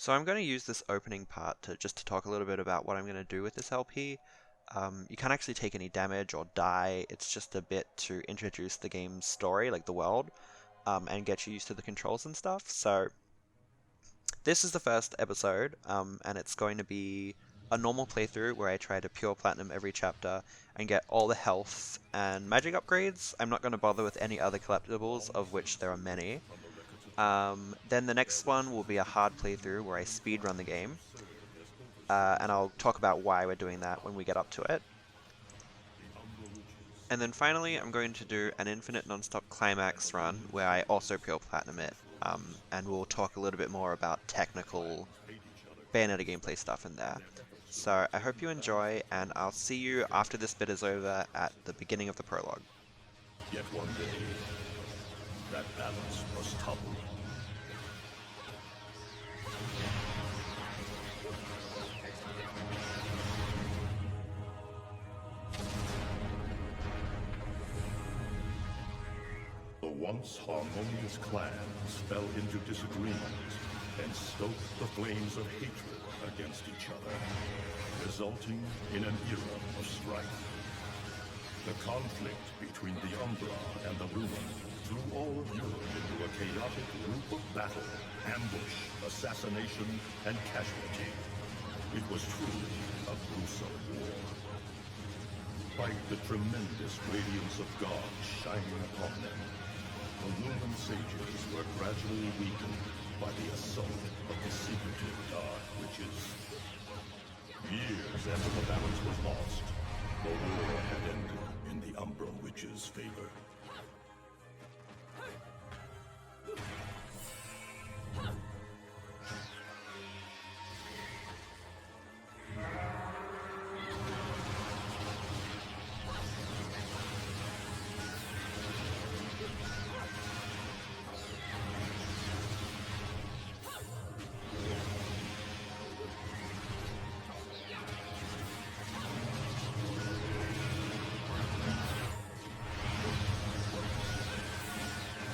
So I'm going to use this opening part to just to talk a little bit about what I'm going to do with this LP. You can't actually take any damage or die. It's just a bit to introduce the game's story, like the world, and get you used to the controls and stuff. So this is the first episode, and it's going to be a normal playthrough where I try to pure platinum every chapter and get all the health and magic upgrades. I'm not going to bother with any other collectibles, of which there are many. Then the next one will be a hard playthrough where I speedrun the game, and I'll talk about why we're doing that when we get up to it. And then finally, I'm going to do an infinite non-stop climax run where I also pure platinum it, and we'll talk a little bit more about technical Bayonetta gameplay stuff in there. So I hope you enjoy, and I'll see you after this bit is over at the beginning of the prologue. Yet one day, that balance must topple. The once harmonious clans fell into disagreement and stoked the flames of hatred against each other, resulting in an era of strife. The conflict between the Umbra and the Ruin threw all of Europe into a chaotic loop of battle, ambush, assassination, and casualty. It was truly a gruesome war. Despite the tremendous radiance of God shining upon them, the Lumen sages were gradually weakened by the assault of the secretive Dark Witches. Years after the balance was lost, the war had ended in the Umbra Witches' favor.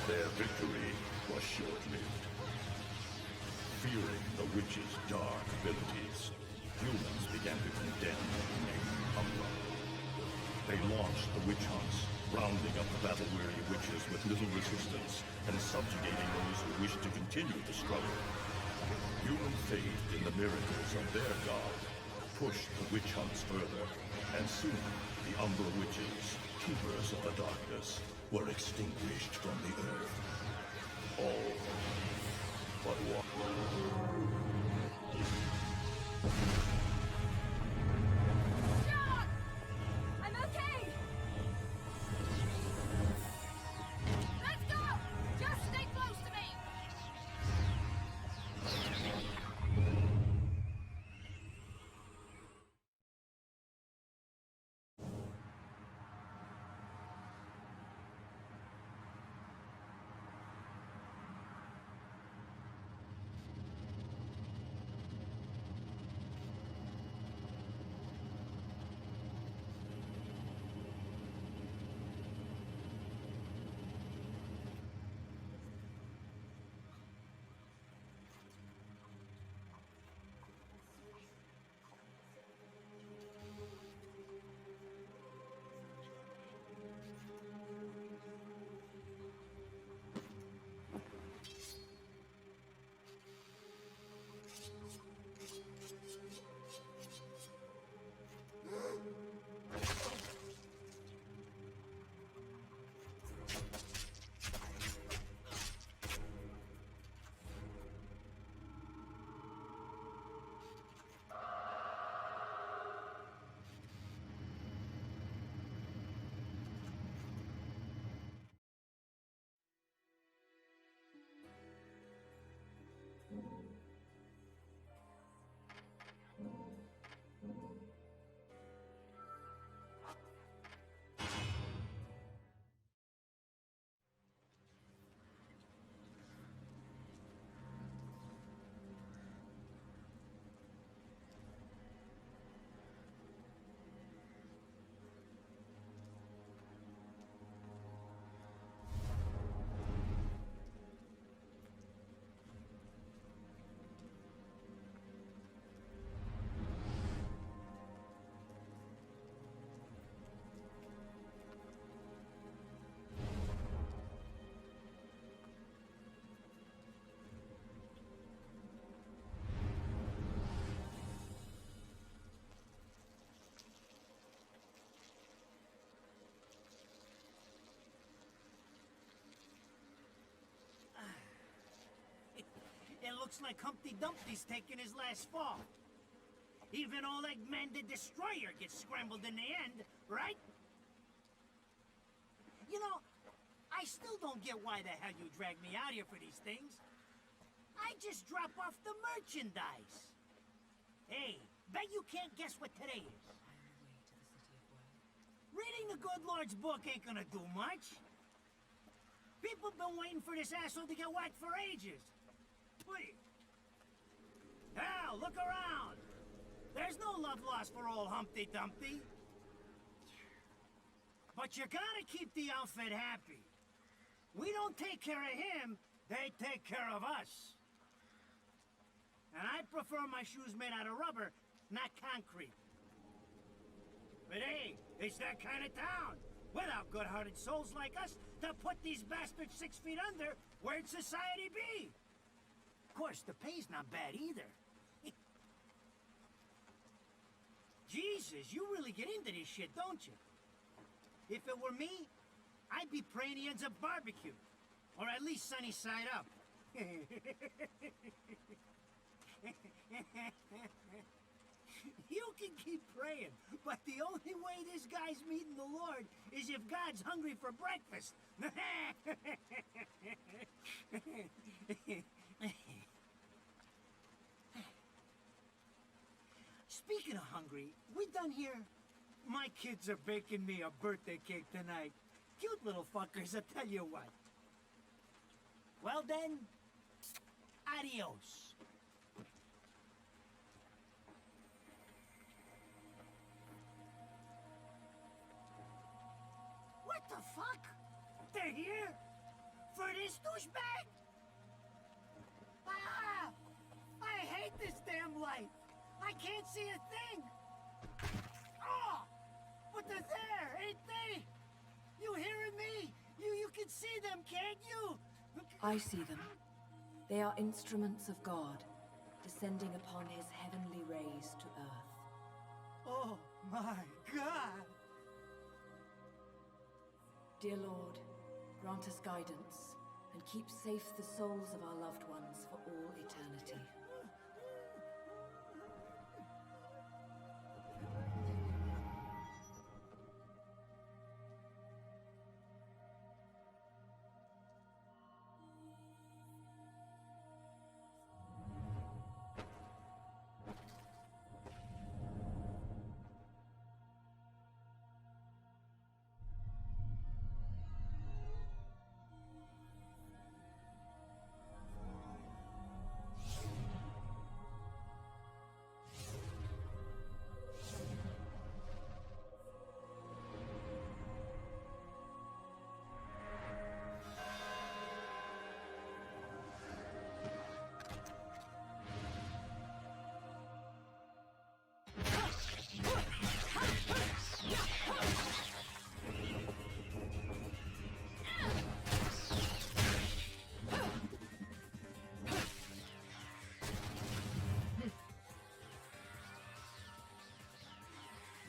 Their victory was short-lived. Fearing the witches' dark abilities, humans began to condemn the name Umbra. They launched the witch hunts, rounding up the battle-weary witches with little resistance and subjugating those who wished to continue the struggle. Human faith in the miracles of their god pushed the witch hunts further, and soon the Umbra witches, keepers of the darkness, were extinguished from the earth. All but one. John! I'm okay! Let's go! Just stay close to me! looks like Humpty Dumpty's taking his last fall. Even old Eggman the Destroyer gets scrambled in the end, right? You know, I still don't get why the hell you dragged me out here for these things. I just drop off the merchandise. Hey, bet you can't guess what today is. Reading the good Lord's book ain't gonna do much. People been waiting for this asshole to get whacked for ages. Please. Hell, look around. There's no love lost for old Humpty Dumpty. But you gotta keep the outfit happy. We don't take care of him, they take care of us. And I prefer my shoes made out of rubber, not concrete. But hey, it's that kind of town. Without good-hearted souls like us to put these bastards 6 feet under, where'd society be? Of course, the pay's not bad either. Jesus, you really get into this shit, don't you? If it were me, I'd be praying he ends up barbecued. Or at least sunny side up. You can keep praying, but the only way this guy's meeting the Lord is if God's hungry for breakfast. Speaking of hungry, we done here? My kids are baking me a birthday cake tonight. Cute little fuckers, I tell you what. Well then, adios. What the fuck? They're here? For this douchebag? Ah! I hate this damn light. I can't see a thing. Oh! But they're there, ain't they? You hearing me? You can see them, can't you? I see them. They are instruments of God, descending upon his heavenly rays to earth. Oh my God! Dear Lord, grant us guidance, and keep safe the souls of our loved ones for all eternity.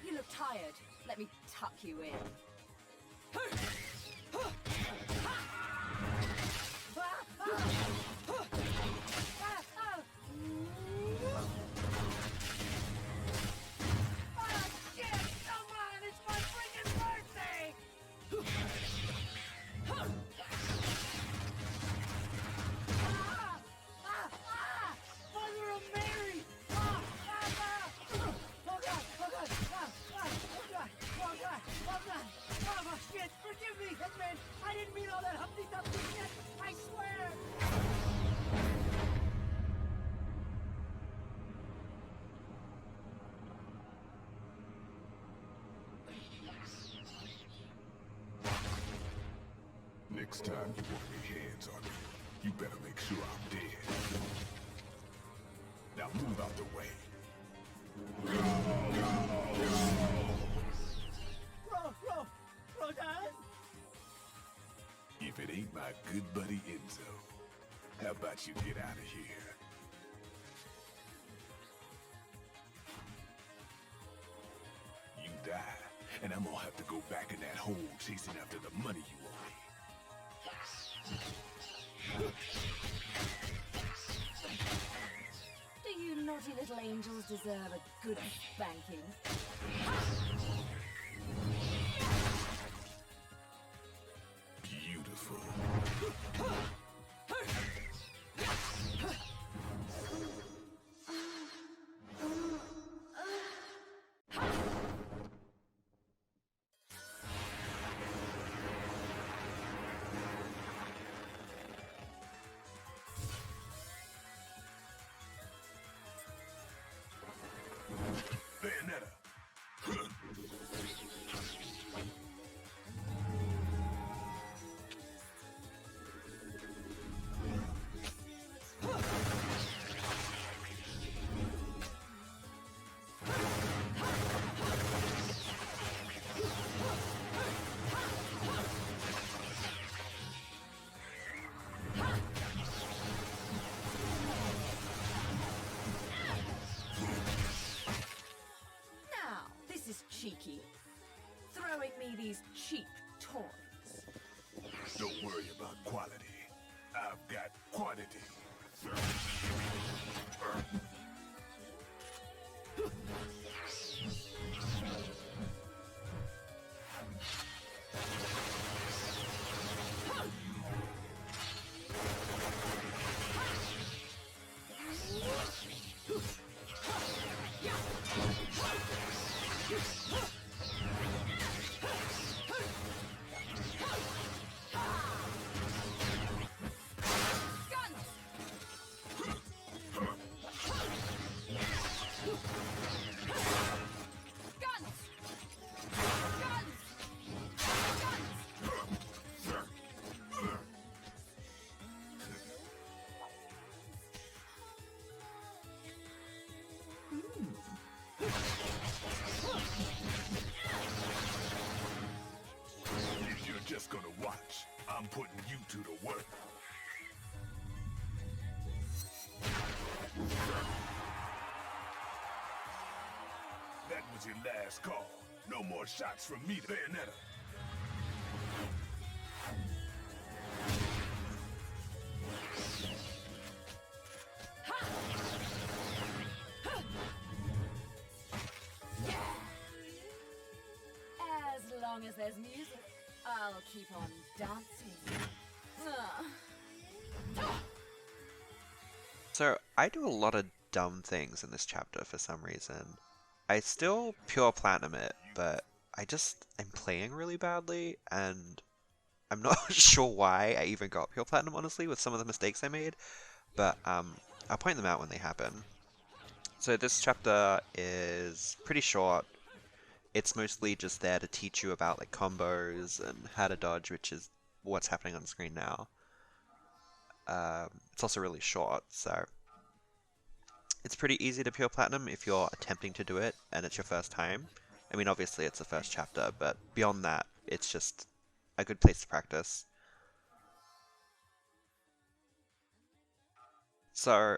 You look tired. Let me tuck you in. Oh, shit! Forgive me, Hitman! I didn't mean all that Humpty Dumpty shit! I swear! Next time you want your hands on me, you better make sure I'm dead. Now move out the way. Rodan? If it ain't my good buddy Enzo, how about you get out of here? You die, and I'm gonna have to go back in that hole chasing after the money you owe me. naughty little angels deserve a good spanking. Beautiful. Bayonetta. Now, this is cheeky. Throwing me these cheap toys. Don't worry about quality. I've got quantity. If you're just gonna watch, I'm putting you to the work. That was your last call. No more shots from me, Bayonetta. As long as there's music, I'll keep on dancing. So I do a lot of dumb things in this chapter for some reason. I still pure platinum it, but I'm playing really badly, and I'm not sure why I even got pure platinum, honestly, with some of the mistakes I made, but I'll point them out when they happen. So this chapter is pretty short. It's mostly just there to teach you about like combos and how to dodge, which is what's happening on screen now. It's also really short, so it's pretty easy to pure platinum if you're attempting to do it and it's your first time. I mean, obviously it's the first chapter, but beyond that, it's just a good place to practice. So,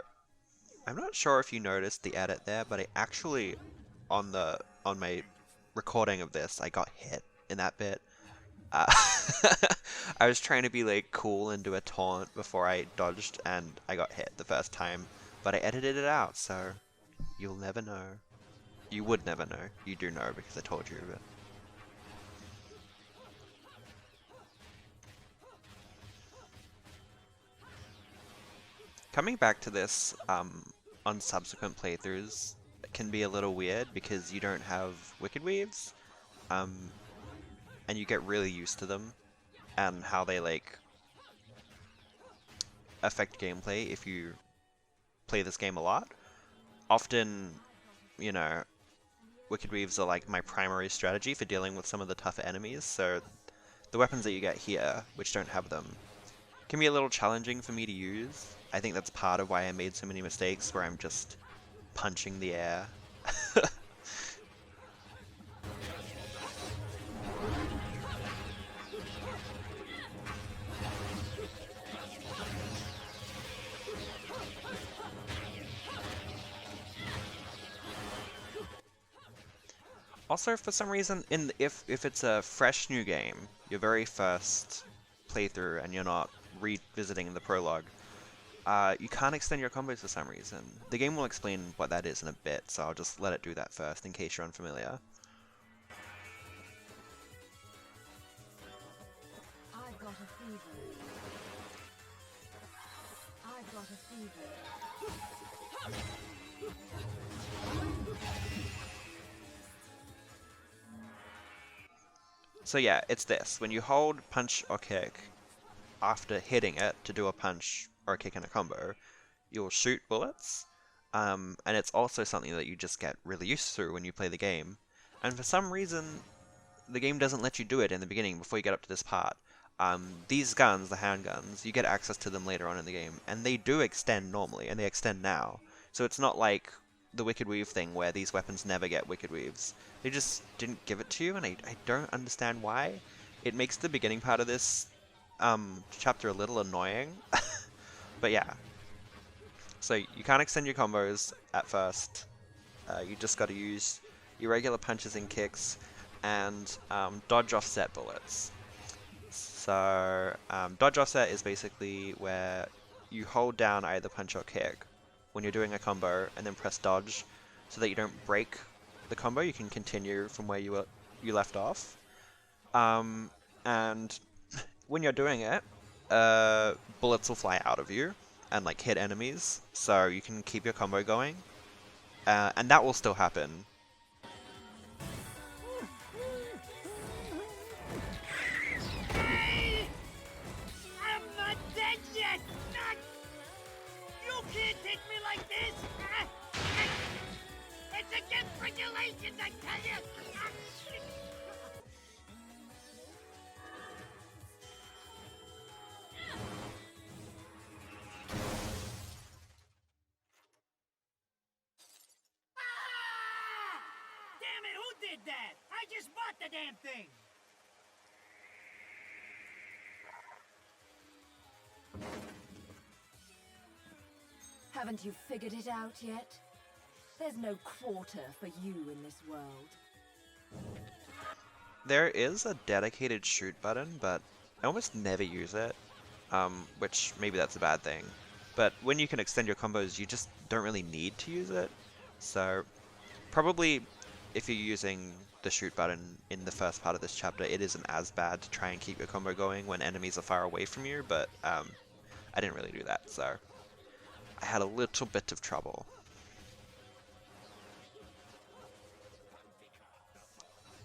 I'm not sure if you noticed the edit there, but I actually, on my recording of this, I got hit in that bit. I was trying to be like cool and do a taunt before I dodged, and I got hit the first time, but I edited it out, so you'll never know. You would never know. You do know because I told you, but... Coming back to this on subsequent playthroughs can be a little weird because you don't have Wicked Weaves, and you get really used to them and how they like affect gameplay if you play this game a lot. Often, you know, Wicked Weaves are like my primary strategy for dealing with some of the tougher enemies, so the weapons that you get here, which don't have them, can be a little challenging for me to use. I think that's part of why I made so many mistakes where I'm just punching the air. Also, for some reason, if it's a fresh new game, your very first playthrough, and you're not revisiting the prologue, you can't extend your combos for some reason. The game will explain what that is in a bit, so I'll just let it do that first in case you're unfamiliar. I've got a fever. I've got a fever. So yeah, it's this. When you hold punch or kick after hitting it to do a punch or a kick in a combo, you'll shoot bullets. And it's also something that you just get really used to when you play the game. And for some reason, the game doesn't let you do it in the beginning before you get up to this part. These guns, the handguns, you get access to them later on in the game, and they do extend normally, and they extend now. So it's not like the Wicked Weave thing where these weapons never get Wicked Weaves. They just didn't give it to you, and I don't understand why. It makes the beginning part of this chapter a little annoying. But yeah. So you can't extend your combos at first. You just got to use your regular punches and kicks and dodge offset bullets. So dodge offset is basically where you hold down either punch or kick when you're doing a combo and then press dodge so that you don't break the combo. You can continue from where you left off. And when you're doing it, bullets will fly out of you and like hit enemies, so you can keep your combo going. And that will still happen. I'm not dead yet! Not... You can't take me like this! It's against regulations, I tell you! Damn it, who did that? I just bought the damn thing! Haven't you figured it out yet? There's no quarter for you in this world. There is a dedicated shoot button, but I almost never use it, which maybe that's a bad thing. But when you can extend your combos, you just don't really need to use it. So probably if you're using the shoot button in the first part of this chapter, it isn't as bad to try and keep your combo going when enemies are far away from you, but I didn't really do that, so I had a little bit of trouble.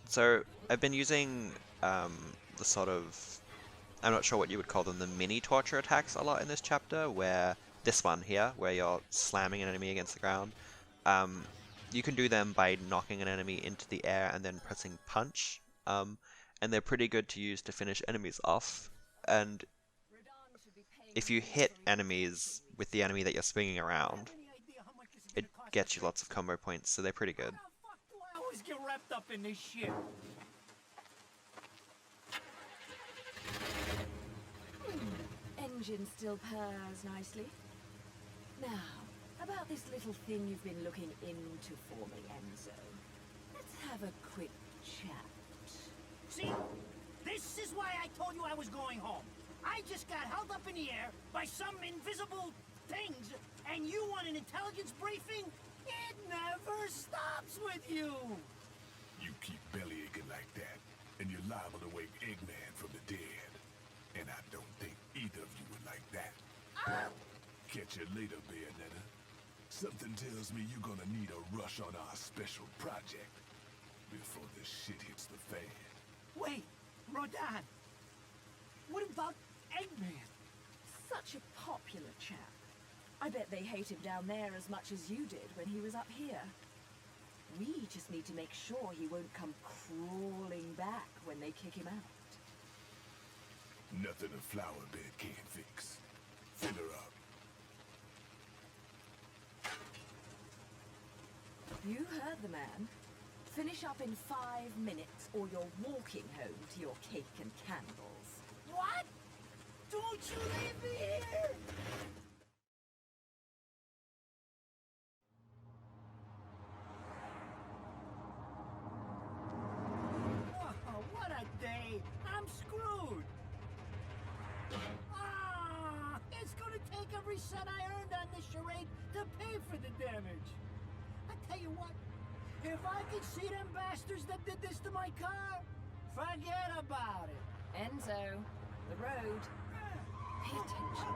So I've been using the sort of, I'm not sure what you would call them, the mini torture attacks a lot in this chapter, where this one here, where you're slamming an enemy against the ground, you can do them by knocking an enemy into the air and then pressing punch, and they're pretty good to use to finish enemies off. And if you hit enemies with the enemy that you're swinging around, it gets you lots of combo points, so they're pretty good. How the fuck do I always get wrapped up in this shit? Engine still purrs nicely. Now, about this little thing you've been looking into for me, Enzo. Let's have a quick chat. See? This is why I told you I was going home. I just got held up in the air by some invisible things, and you want an intelligence briefing? It never stops with you! You keep belly aching like that, and you're liable to wake Eggman from the dead. And I don't think either of you would like that. Catch you later, Bayonetta. Something tells me you're gonna need a rush on our special project before this shit hits the fan. Wait, Rodan. What about Eggman? Such a popular chap. I bet they hate him down there as much as you did when he was up here. We just need to make sure he won't come crawling back when they kick him out. Nothing a flower bed can't fix. Fill her up. You heard the man. Finish up in 5 minutes or you're walking home to your cake and candles. What? Don't you leave me here! Oh, what a day! I'm screwed! Ah, it's gonna take every every cent I earned on this charade to pay for the damage. I tell you what, if I could see them bastards that did this to my car, forget about it. Enzo, the road. Pay attention.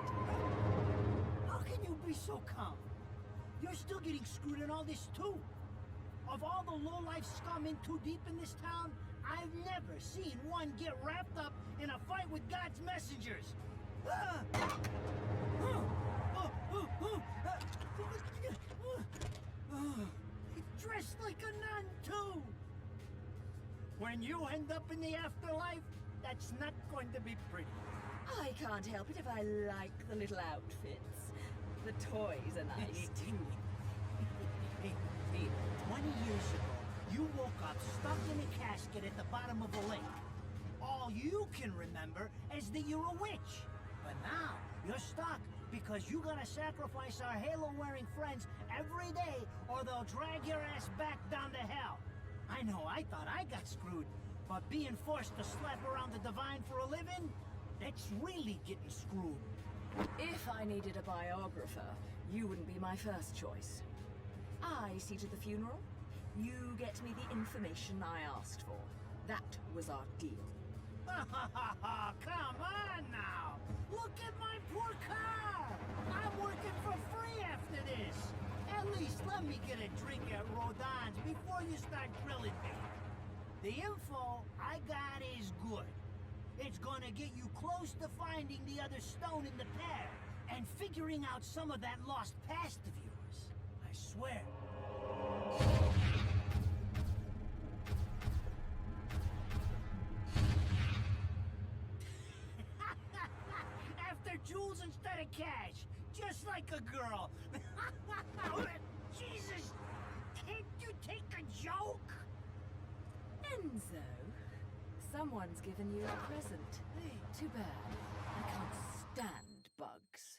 How can you be so calm? You're still getting screwed in all this too. Of all the low-life scum in too deep in this town, I've never seen one get wrapped up in a fight with God's messengers. Dressed like a nun too. When you end up in the afterlife, that's not going to be pretty. I can't help it if I like the little outfits. The toys are nice too. Hey, 20 years ago, you woke up stuck in a casket at the bottom of a lake. All you can remember is that you're a witch. But now, you're stuck because you gotta sacrifice our halo-wearing friends every day or they'll drag your ass back down to hell. I know, I thought I got screwed, but being forced to slap around the divine for a living, that's really getting screwed. If I needed a biographer, you wouldn't be my first choice. I see to the funeral. You get me the information I asked for. That was our deal. Come on now! Look at my poor car! I'm working for free after this! At least let me get a drink at Rodon's before you start grilling me. The info I got is good. It's gonna get you close to finding the other stone in the pair and figuring out some of that lost past of yours. I swear. After jewels instead of cash, just like a girl. Jesus, can't you take a joke? Enzo, someone's given you a present. Too bad. I can't stand bugs.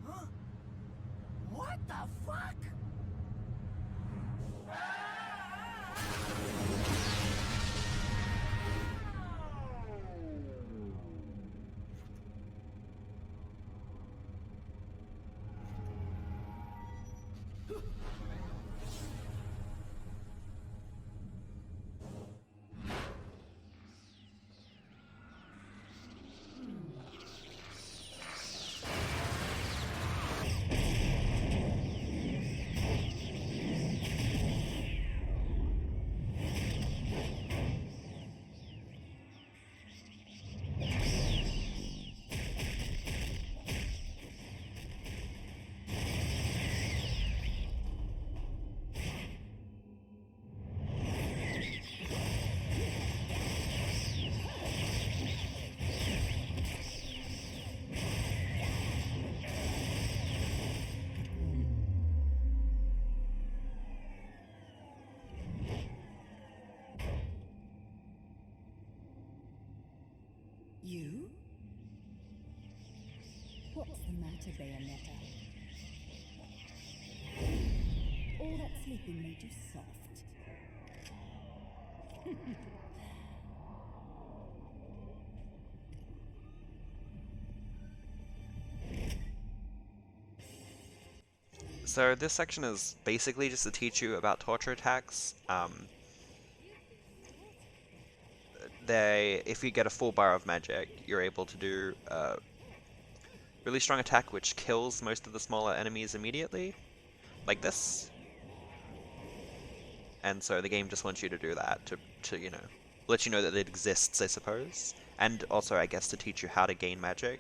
Huh? What the fuck? You? What's the matter, Bayonetta? All that sleeping made you soft. So this section is basically just to teach you about torture attacks. If you get a full bar of magic, you're able to do a really strong attack which kills most of the smaller enemies immediately, like this. And so the game just wants you to do that to you know, let you know that it exists, I suppose. And also, I guess, to teach you how to gain magic.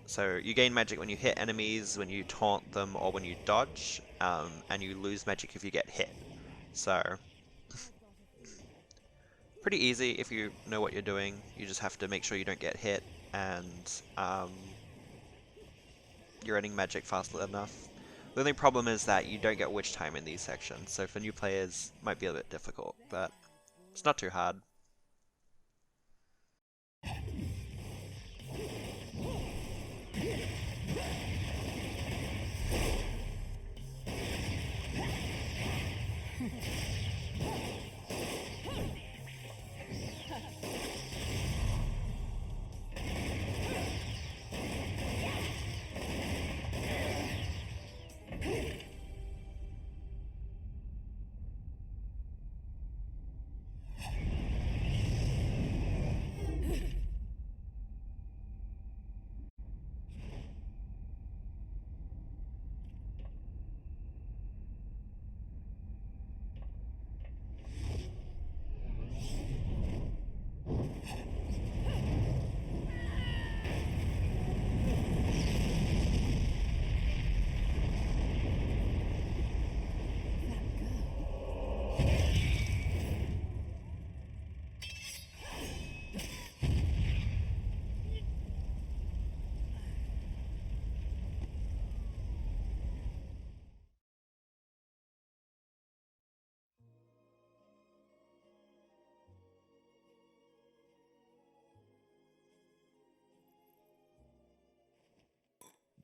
So you gain magic when you hit enemies, when you taunt them, or when you dodge, and you lose magic if you get hit. So pretty easy if you know what you're doing. You just have to make sure you don't get hit, and you're earning magic fast enough. The only problem is that you don't get witch time in these sections, so for new players, it might be a bit difficult, but it's not too hard.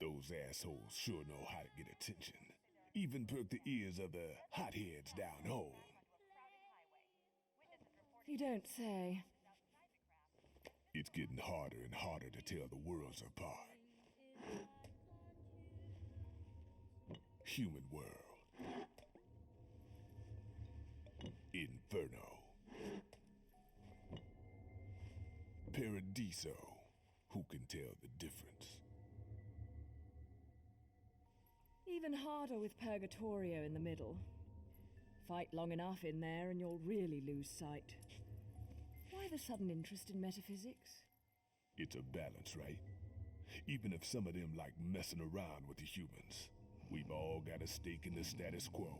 Those assholes sure know how to get attention. Even perk the ears of the hotheads down home. You don't say. It's getting harder and harder to tell the worlds apart. Human world. Inferno. Paradiso. Who can tell the difference? Even harder with Purgatorio in the middle. Fight long enough in there and you'll really lose sight. Why the sudden interest in metaphysics? It's a balance, right? Even if some of them like messing around with the humans, we've all got a stake in the status quo.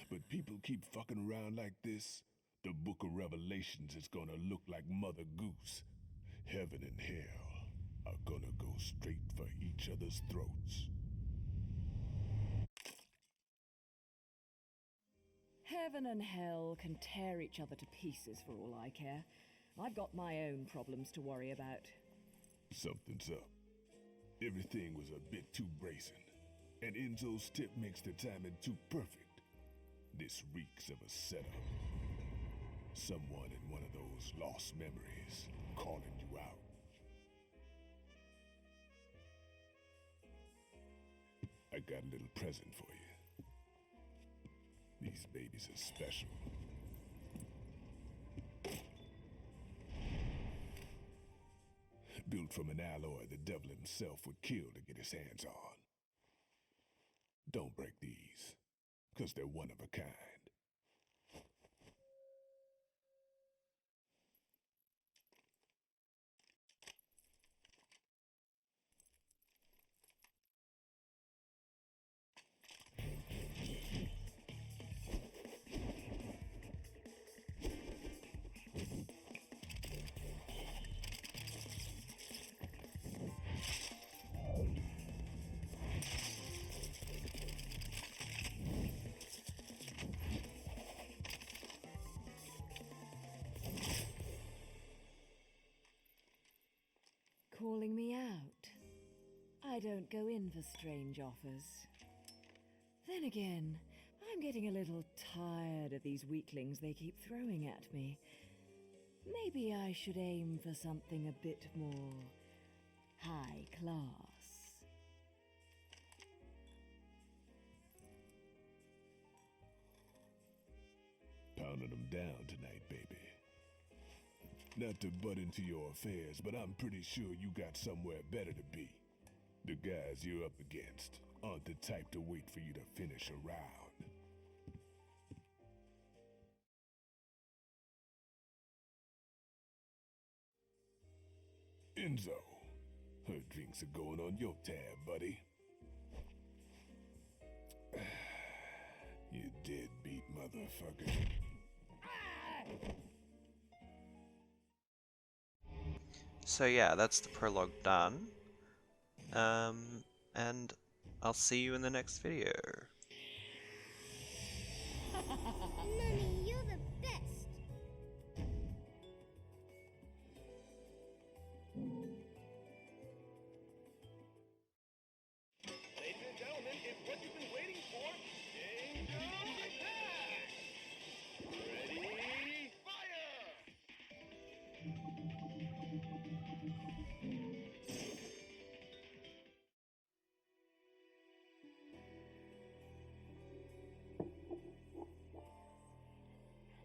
But people keep fucking around like this, the Book of Revelations is gonna look like Mother Goose. Heaven and hell are gonna go straight for each other's throats. Heaven and hell can tear each other to pieces for all I care. I've got my own problems to worry about. Something's up. Everything was a bit too brazen, and Enzo's tip makes the timing too perfect. This reeks of a setup. Someone in one of those lost memories calling you out. I got a little present for you. These babies are special. Built from an alloy the devil himself would kill to get his hands on. Don't break these, 'cause they're one of a kind. Calling me out? I don't go in for strange offers. Then again, I'm getting a little tired of these weaklings they keep throwing at me. Maybe I should aim for something a bit more high class. Pounding them down tonight, baby. Not to butt into your affairs, but I'm pretty sure you got somewhere better to be. The guys you're up against aren't the type to wait for you to finish a round. Enzo, her drinks are going on your tab, buddy. You deadbeat motherfucker. So yeah, that's the prologue done. And I'll see you in the next video.